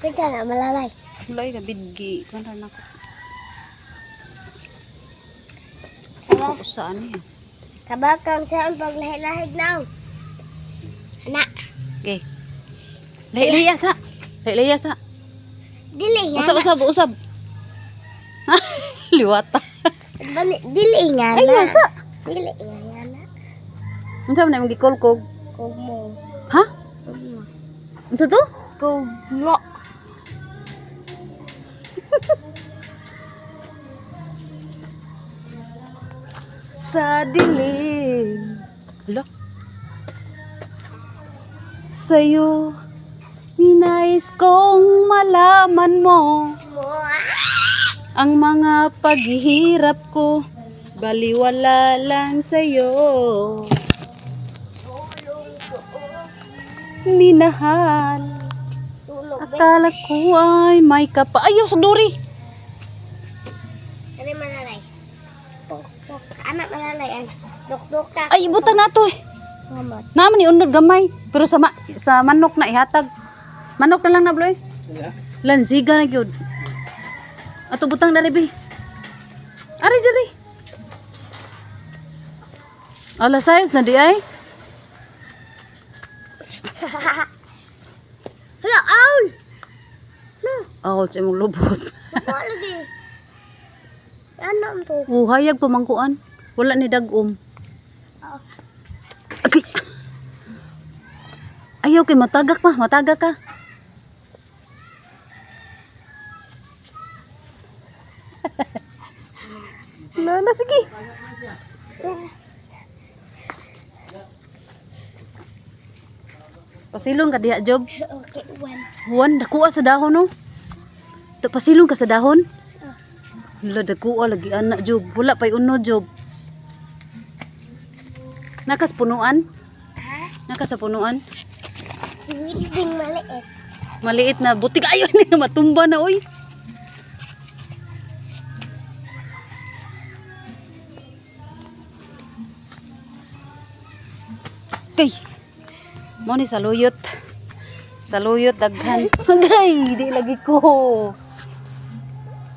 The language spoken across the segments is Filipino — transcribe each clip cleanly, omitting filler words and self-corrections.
Kita na malalay. Mulai na bidgi. Kanda na ko. Ano? Saan niya? Kabakang siya ang paglahig-lahig na. Anak. Okay. Lahi-lahi sa. Lahi-lahi sa. Dili nga. Usab. Liwata. Dili nga na. Ay, masa. Dili nga na. Unsa man imong gikolkog? Kog mo. Ha? Kog mo. Unsa to? Kog mo. Sa dilim. Hala. Sa'yo, ninais kong malaman mo ang mga paghihirap ko, baliwala lang sa'yo. Minahal, Tulog. akala ko ay may kapa. Ayaw, suduri. Ano malalay? Tok. Anak malalay. Dok ka. Ay, ibutan na to eh. Mamot. Naman ni unod gamay, pero sa manok na ihatag. Manok na lang na bloy. Lansiga na gyud. Ato butang na ribi. Ari diri. Ala size na di ay. Hala, aul. No. Awol sa imong lubot. Wala lagi. Ano to? Hayag pamangkuan. Wala ni dagom. Oh. Okay. Ayaw kay matagak pa, matagak ka. Na sige. Pasilong ka diha, Job. Okay, one. Juan, dakuha sa dahon, no? Pasilong ka sa dahon? Wala, dakuha lagi, anak, Job. Wala pa'y uno, Job. Nakas punuan? Ha? Nakas sa punuan? Hindi din maliit. Maliit na, butik ayaw na matumba na, oy. Kay, mo ni saluyot. Saluyot daghan. Agay, di lagi ko.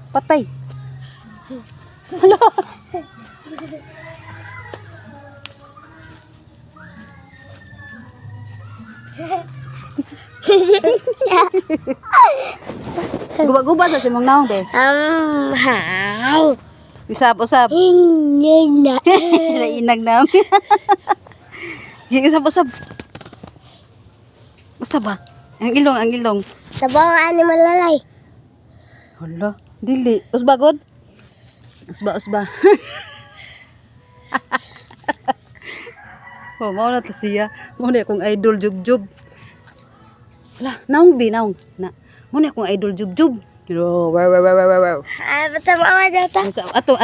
Patay. Hala. Guba-guba sa simong naong be. How? Isab-usab. Hindi na. Nainag naong. Isab-usab. Usab ba? Ang ilong. Sabaw ni malalay. Hala, dili. Usba god? Usba. Oh, mao na ta siya. Mao na akong idol jub-jub. Hala, naong bi naong. Na. Mao na akong idol jub-jub. Wow. Ah, basta mama data. Ato